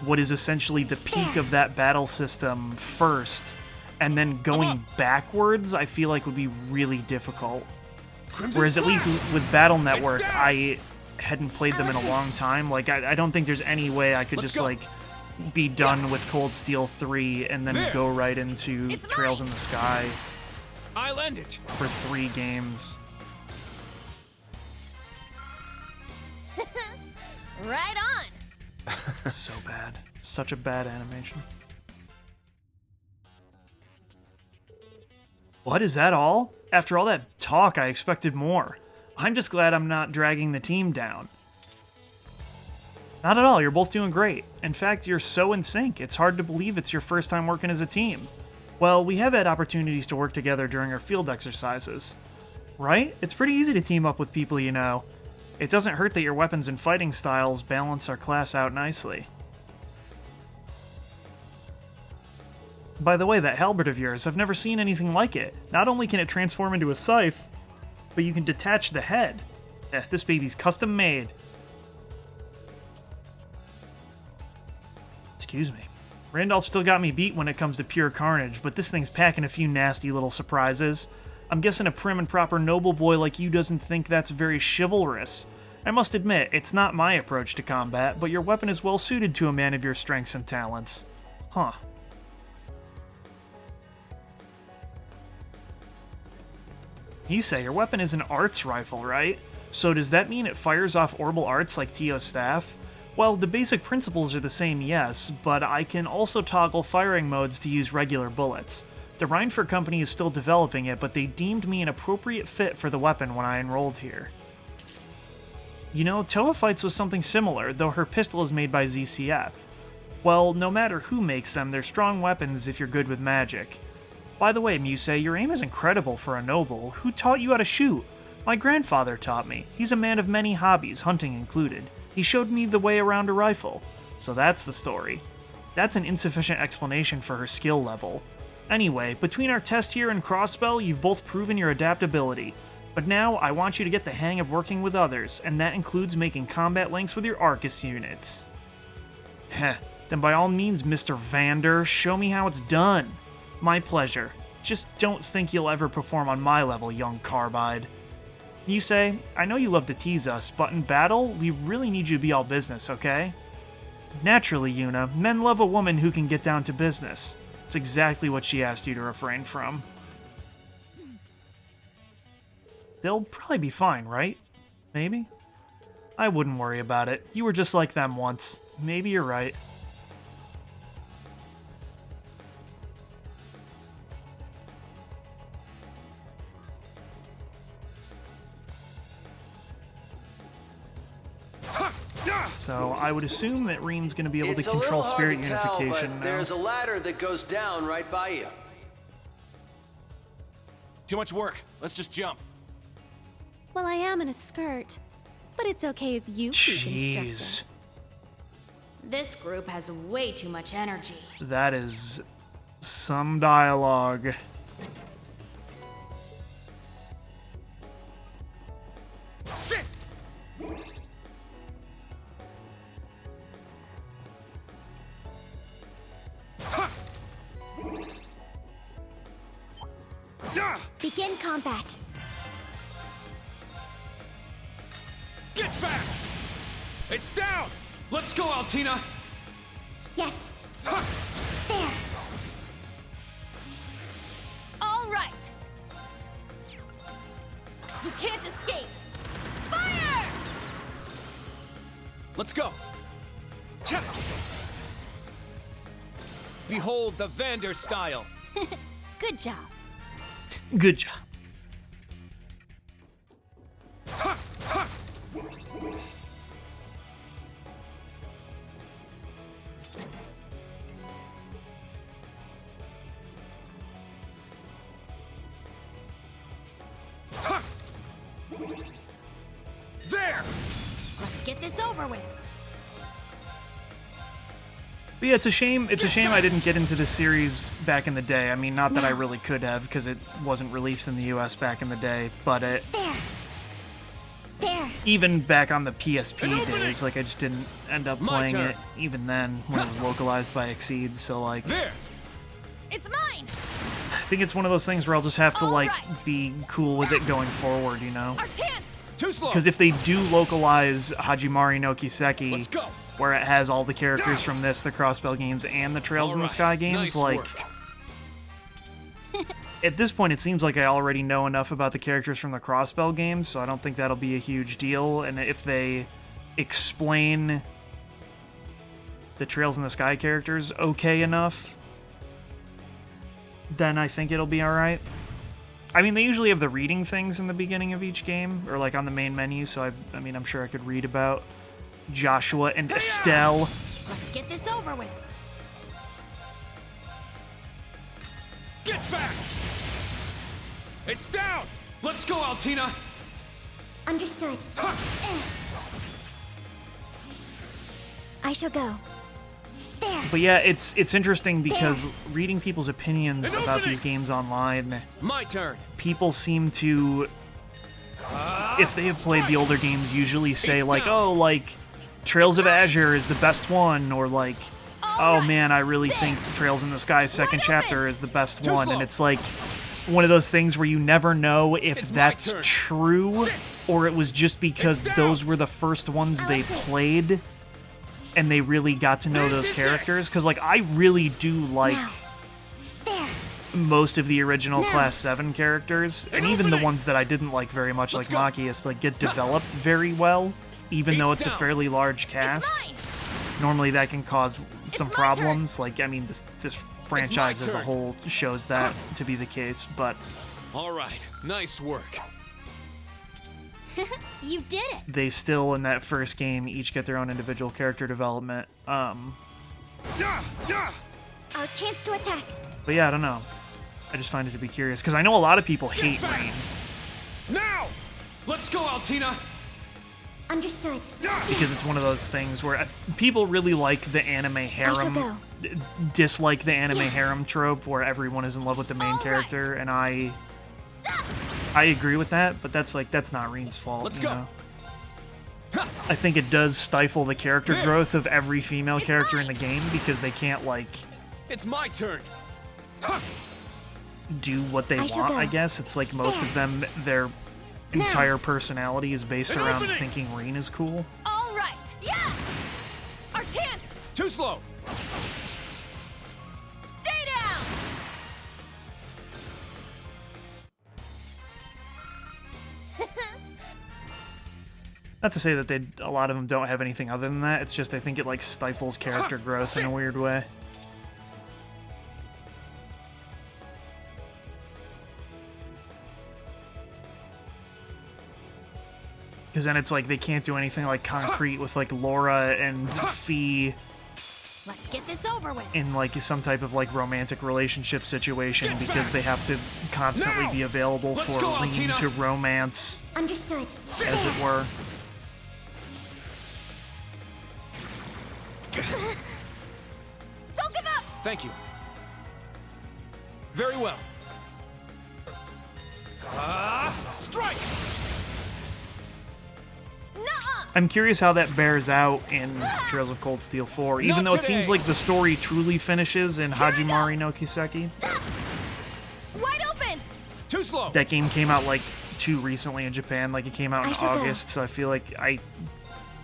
what is essentially the peak There. of that battle system first, and then going backwards I feel like would be really difficult. Crimson Whereas at Slash! least with Battle Network, down! I hadn't played them in a long time. Like, I don't think there's any way I could Let's just, go. like, be done with Cold Steel 3 and then There. go right into It's Trails mine. in the Sky I'll end it. for 3 games. Right on. So bad. Such a bad animation. What, is that all? After all that talk, I expected more. I'm just glad I'm not dragging the team down. Not at all, you're both doing great. In fact, you're so in sync, it's hard to believe it's your first time working as a team. Well, we have had opportunities to work together during our field exercises. Right? It's pretty easy to team up with people you know. It doesn't hurt that your weapons and fighting styles balance our class out nicely. By the way, that halberd of yours, I've never seen anything like it. Not only can it transform into a scythe, but you can detach the head. This baby's custom made. Excuse me. Randolph still got me beat when it comes to pure carnage, but this thing's packing a few nasty little surprises. I'm guessing a prim and proper noble boy like you doesn't think that's very chivalrous. I must admit, it's not my approach to combat, but your weapon is well suited to a man of your strengths and talents. Huh. You say your weapon is an arts rifle, right? So does that mean it fires off orbital arts like Tio's staff? Well, the basic principles are the same, yes, but I can also toggle firing modes to use regular bullets. The Reinford Company is still developing it, but they deemed me an appropriate fit for the weapon when I enrolled here. You know, Toa fights with something similar, though her pistol is made by ZCF. Well, no matter who makes them, they're strong weapons if you're good with magic. By the way, Muse, your aim is incredible for a noble. Who taught you how to shoot? My grandfather taught me. He's a man of many hobbies, hunting included. He showed me the way around a rifle. So that's the story. That's an insufficient explanation for her skill level. Anyway, between our test here and Crossbell, you've both proven your adaptability. But now, I want you to get the hang of working with others, and that includes making combat links with your Arcus units. Heh, then by all means, Mr. Vander, show me how it's done. My pleasure. Just don't think you'll ever perform on my level, young Carbide. You say, I know you love to tease us, but in battle, we really need you to be all business, okay? Naturally, Yuna, men love a woman who can get down to business. It's exactly what she asked you to refrain from. They'll probably be fine, right? Maybe? I wouldn't worry about it. You were just like them once. Maybe you're right. So I would assume that Reen's going to be able to control spirit unification now. There's a ladder that goes down right by you. Too much work. Let's just jump. Well, I am in a skirt, but it's okay if you keep instructing. Jeez. This group has way too much energy. That is some dialogue. Sit! Begin combat. Get back! It's down! Let's go, Altina! Yes. There. All right! You can't escape! Fire! Let's go! Behold the Vander style! Good job. Good job. There! Let's get this over with. But yeah, it's a shame I didn't get into this series back in the day. I mean, not that I really could have, because it wasn't released in the US back in the day, but There. even back on the PSP days, like, I just didn't end up playing it even then when it was localized by Exceed, so, like, There! It's mine! I think it's one of those things where I'll just have to, All like, right. be cool with it going forward, you know? Our chance! Too slow! Because if they do localize Hajimari no Kiseki, Let's go! where it has all the characters from this, the Crossbell games, and the Trails in the All Sky right. games, Nice like... work. At this point, it seems like I already know enough about the characters from the Crossbell games, so I don't think that'll be a huge deal. And if they explain the Trails in the Sky characters okay enough, then I think it'll be alright. I mean, they usually have the reading things in the beginning of each game, or like on the main menu, so I mean, I'm sure I could read about Joshua and Estelle. Let's get this over with. Get back! It's down! Let's go, Altina! Understood. I shall go. There. But yeah, it's interesting because reading people's opinions about these games online, My turn! people seem to, if they have played the older games, usually say like, oh, like, Trails of Azure is the best one, or like, oh man, I really think Trails in the Sky second chapter is the best one, and it's like one of those things where you never know if that's true, or it was just because those were the first ones they played, and they really got to know those characters, because like, I really do like most of the original Class 7 characters, and even the ones that I didn't like very much, like Machias, like get developed very well, even though it's a fairly large cast. Normally that can cause some problems, like, I mean, this franchise as a whole shows that to be the case, but... Alright, nice work. You did it! They still, in that first game, each get their own individual character development. Our chance to attack. But yeah, I don't know. I just find it to be curious, because I know a lot of people hate Rain. Now! Let's go, Altina! Understood. Because it's one of those things where people really like the anime harem, dislike the anime harem trope where everyone is in love with the main character, and I agree with that, but that's not Reen's fault. Let's you go. know? I think it does stifle the character growth of every female character in the game because they can't like It's my turn! do what they want, I guess. It's like most of them, their entire personality is based around thinking Reen is cool. All right. Yeah. Our chance. Too slow! Stay down. Not to say that a lot of them don't have anything other than that. It's just I think it like stifles character growth in a weird way. Because then it's like they can't do anything like concrete with like Laura and Fee Let's get this over with. in like some type of like romantic relationship situation because they have to constantly be available for Reen to romance, Understood. as it were. Don't give up. Thank you. Very well. Strike! Nuh-uh. I'm curious how that bears out in Trails of Cold Steel 4, even though it seems like the story truly finishes in Hajimari no Kiseki. Wide open. Too slow! That game came out like too recently in Japan, like it came out in August, so I feel like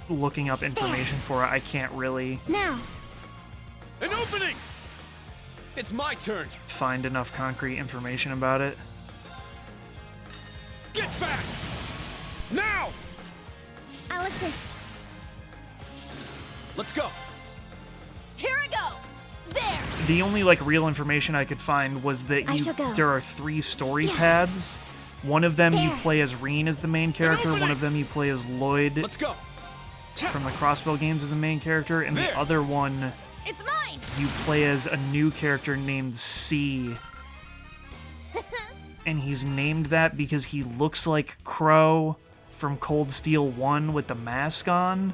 looking up information for it, I can't really Now. An opening! It's my turn! find enough concrete information about it. Get back! Now! I'll assist. Let's go! Here I go. There. The only like real information I could find was that there are 3 story paths. One of them you play as Reen as the main character, one of them you play as Lloyd Let's go! from the Crossbow games as the main character, and the other one It's mine. you play as a new character named C. And he's named that because he looks like Crow from Cold Steel 1 with the mask on,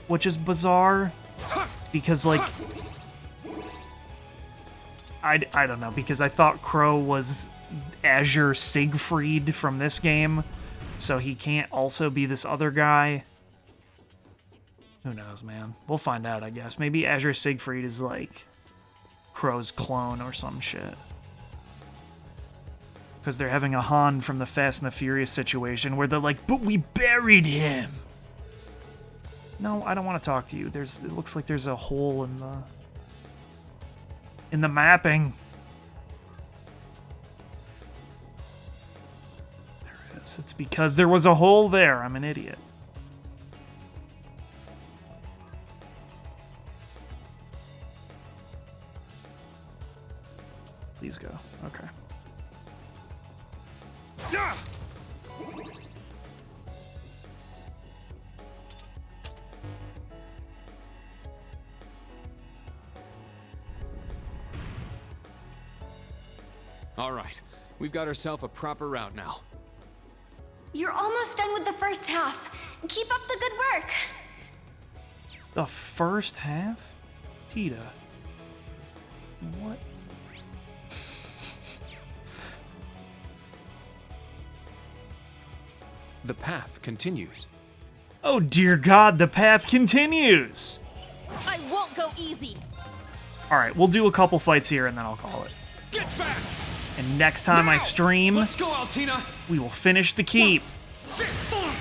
which is bizarre because like I don't know, because I thought Crow was Azure Siegfried from this game, so he can't also be this other guy. Who knows, man? We'll find out, I guess. Maybe Azure Siegfried is like Crow's clone or some shit. Because they're having a Han from the Fast and the Furious situation where they're like, but we buried him! No, I don't want to talk to you. It looks like there's a hole in the mapping. There it is. It's because there was a hole there. I'm an idiot. Please go. Okay. All right, we've got ourselves a proper route now. You're almost done with the first half. Keep up the good work. The first half? Tita. What? The path continues. Oh dear God, the path continues! I won't go easy. Alright, we'll do a couple fights here and then I'll call it. Get back! And next time I stream, Let's go, Altina! we will finish the keep. Sit! There.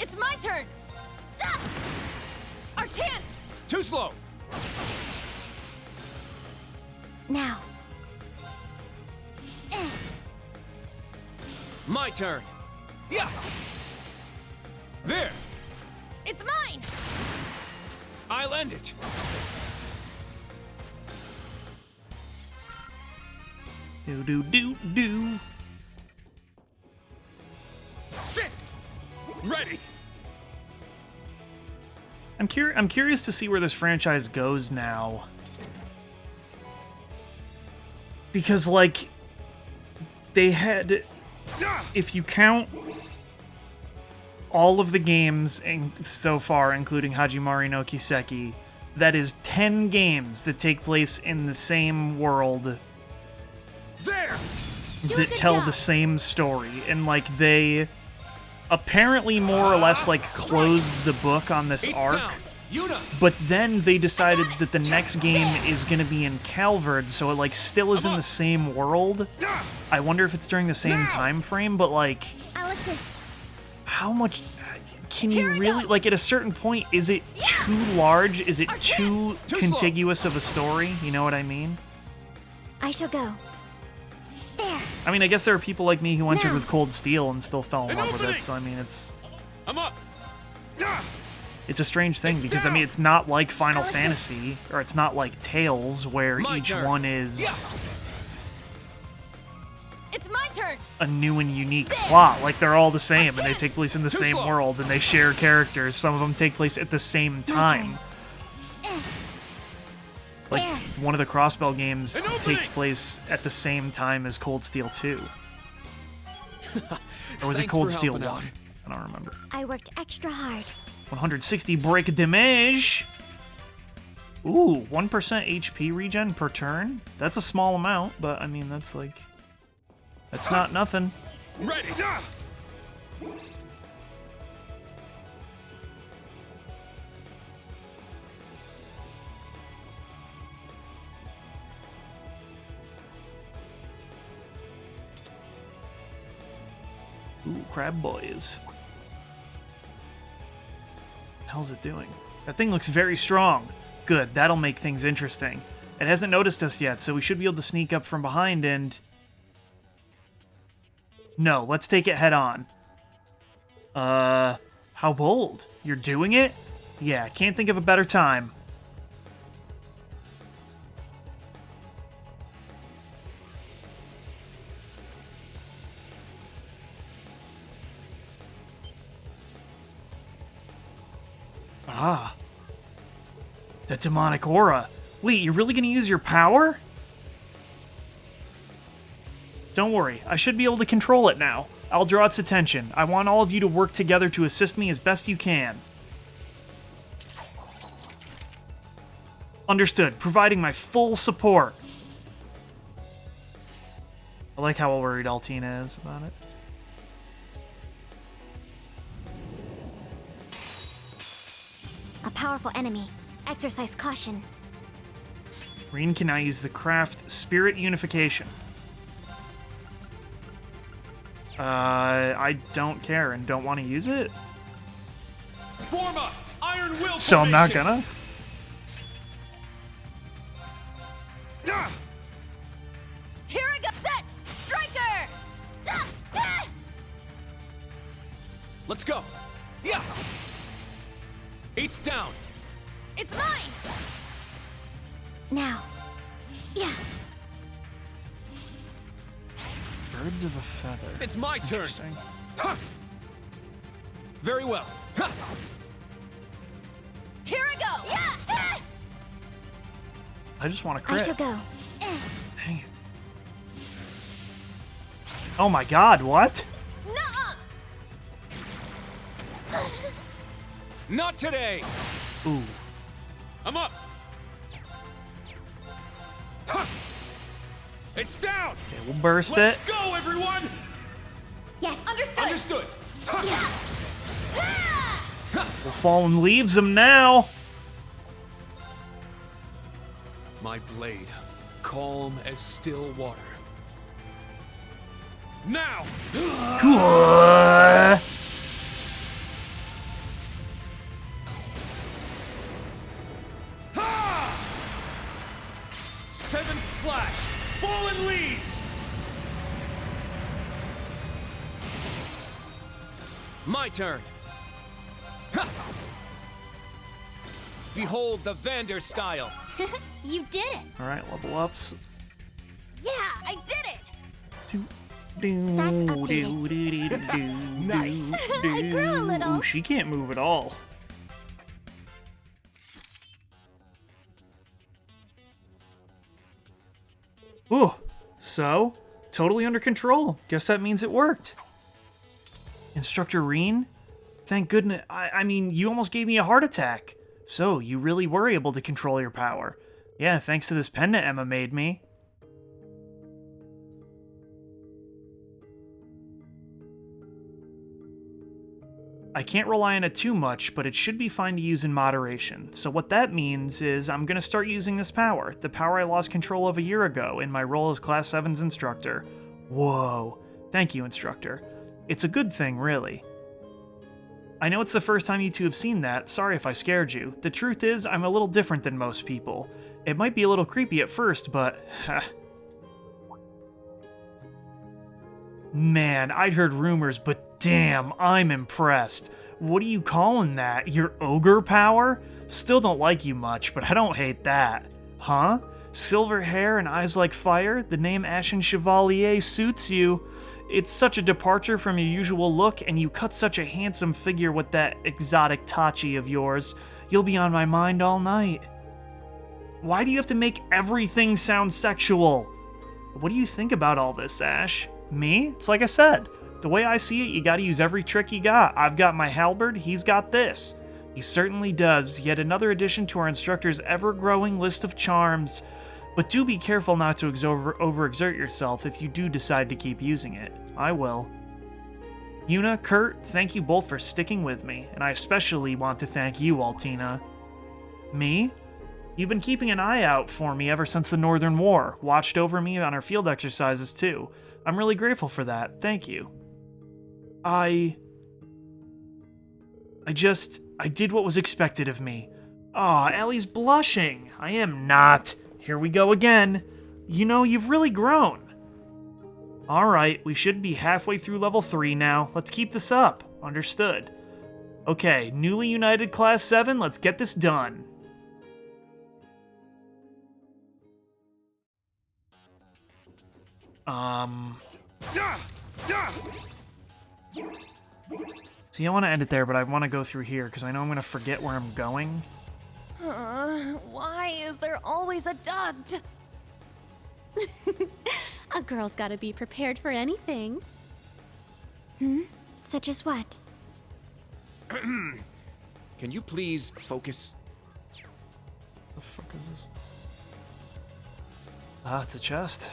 It's my turn. Ah! Our chance. Too slow! Now. My turn! Yeah! There! It's mine. I'll end it! Do do do do. Sit! Ready! I'm curious to see where this franchise goes now. Because, like, they had, if you count all of the games so far, including Hajimari no Kiseki, that is 10 games that take place in the same world There! that tell the same story. And, like, they apparently more or less, like, closed the book on this It's arc. down! Yuna! But then they decided that the next game is going to be in Calvard, so it like still is in the same world. I wonder if it's during the same time frame, but like, I'll assist. how much can you really like? At a certain point, is it too large? Is it too Too contiguous of a story? You know what I mean? I shall go. There. I mean, I guess there are people like me who entered Now. with Cold Steel and still fell in An love with it. opening! So I mean, it's I'm up! a strange thing It's because I down. mean, it's not like Final I'll assist. Fantasy or it's not like Tales where My each turn. one is. It's my turn. A new and unique plot. Like they're all the same and they take place in the Too same slow. world and they share characters. Some of them take place at the same time. Like There. one of the Crossbell games An opening! takes place at the same time as Cold Steel 2. Or was it Thanks Cold for Steel helping 1? out. I don't remember. I worked extra hard. 160 break damage. Ooh, 1% HP regen per turn. That's a small amount, but I mean that's like that's not nothing. Ready! Ooh, crab boys. How's it doing? That thing looks very strong. Good, that'll make things interesting. It hasn't noticed us yet, so we should be able to sneak up from behind and... No, let's take it head on. How bold? You're doing it? Yeah, can't think of a better time. Ah. That demonic aura. Wait, you're really gonna use your power? Don't worry, I should be able to control it now. I'll draw its attention. I want all of you to work together to assist me as best you can. Understood, providing my full support. I like how worried Altina is about it. A powerful enemy. Exercise caution. Reen can now use the craft Spirit Unification. I don't care and don't want to use it, Form up! Iron Will so I'm not formation. gonna. Here I go. Set. Striker. Ah, ah! Let's go! Yeah! Eight's down! It's mine. Now. Yeah. Birds of a feather. It's my turn! Interesting. Very well. Ha! Here I go. Yeah. Ah! I just want to I crit. shall go. Dang it. Oh my god, what? Nuh-uh. Not today! Ooh. I'm up! Huh. It's down! Okay, we'll burst Let's it. go, everyone! Yes. Understood. Understood! We'll fall and leaves him now. My blade, calm as still water. Now! Seventh slash! Fallen leaves! My turn. Ha! Behold the Vander style. You did it! All right, level ups. Yeah, I did it. Stats updated. Nice. I grew a little. Ooh, she can't move at all. Ooh, so totally under control. Guess that means it worked. Instructor Reen? Thank goodness. I mean, you almost gave me a heart attack. So, you really were able to control your power. Yeah, thanks to this pendant Emma made me. I can't rely on it too much, but it should be fine to use in moderation. So what that means is I'm gonna start using this power, the power I lost control of a year ago in my role as Class 7's instructor. Whoa. Thank you, instructor. It's a good thing, really. I know it's the first time you two have seen that, sorry if I scared you. The truth is, I'm a little different than most people. It might be a little creepy at first, but... Man, I'd heard rumors, but damn, I'm impressed. What are you calling that? Your ogre power? Still don't like you much, but I don't hate that. Huh? Silver hair and eyes like fire? The name Ashen Chevalier suits you. It's such a departure from your usual look, and you cut such a handsome figure with that exotic tachi of yours. You'll be on my mind all night. Why do you have to make everything sound sexual? What do you think about all this, Ash? Me? It's like I said. The way I see it, you gotta use every trick you got. I've got my halberd, he's got this. He certainly does. Yet another addition to our instructor's ever-growing list of charms. But do be careful not to overexert yourself if you do decide to keep using it. I will. Yuna, Kurt, thank you both for sticking with me, and I especially want to thank you, Altina. Me? You've been keeping an eye out for me ever since the Northern War, watched over me on our field exercises too. I'm really grateful for that, thank you. I did what was expected of me. Aw, Ellie's blushing. I am not. Here we go again. You know, you've really grown. Alright, we should be halfway through level 3 now. Let's keep this up. Understood. Okay, newly united Class 7, let's get this done. See, I want to end it there, but I want to go through here, because I know I'm going to forget where I'm going. Why is there always a duct? A girl's gotta be prepared for anything. Such as what? Can you please focus? The fuck is this? Ah, it's a chest.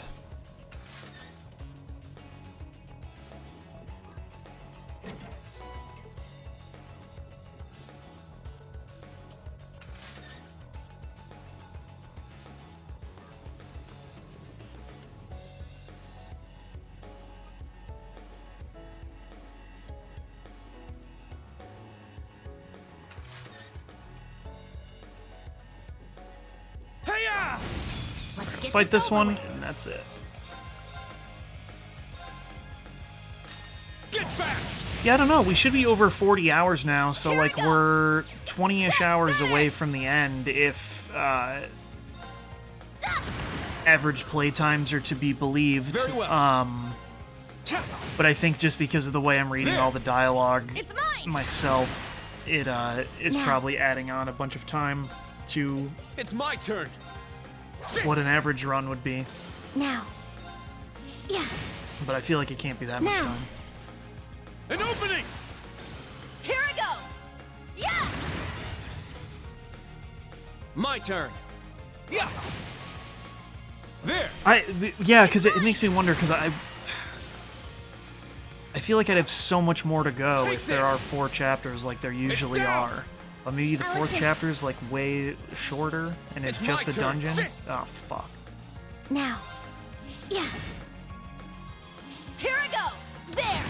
Fight this one, and that's it. Get back! Yeah, I don't know. We should be over 40 hours now, so like we're 20-ish hours away from the end if average play times are to be believed. Very well. But I think just because of the way I'm reading all the dialogue It's mine. myself, it is Now. probably adding on a bunch of time to It's my turn. what an average run would be. Now. Yeah. But I feel like it can't be that much Now. time. An opening! Here I go! Yeah! My turn. Yeah! There! Yeah, because it makes me wonder, because I feel like I'd have so much more to go Take if there are this. 4 chapters like there usually down. are. But maybe the 4th chapter is like way shorter and it's It's just my a turn. dungeon. Sit. Oh, fuck. Now. Yeah. Here I go! There!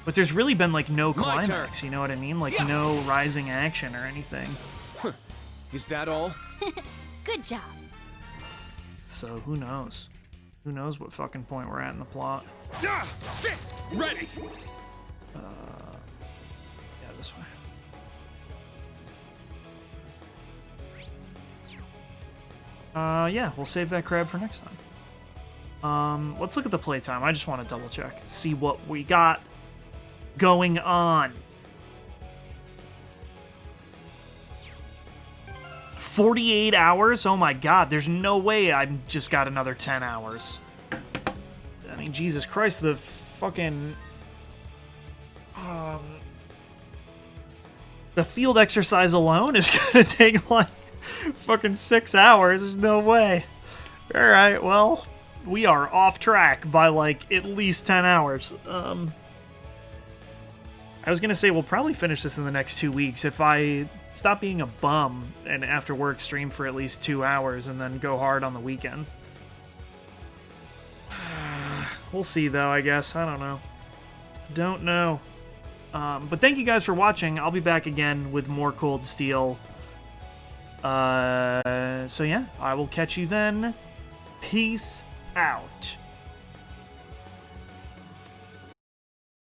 But there's really been like no My turn. climax, you know what I mean? Like Yeah. no rising action or anything. Is that all? Good job. So who knows? Who knows what fucking point we're at in the plot? Yeah! Sit! Ready! Yeah, this way. Yeah, we'll save that crab for next time. Let's look at the playtime. I just want to double check. See what we got going on. 48 hours? Oh my god, there's no way I've just got another 10 hours. I mean, Jesus Christ, the fucking... the field exercise alone is gonna take like fucking 6 hours. There's no way. Alright, well, we are off track by like at least 10 hours. I was gonna say we'll probably finish this in the next 2 weeks if I stop being a bum and after work stream for at least 2 hours and then go hard on the weekends. We'll see though, I guess. I don't know. Don't know. But thank you guys for watching. I'll be back again with more Cold Steel. So yeah, I will catch you then. Peace out.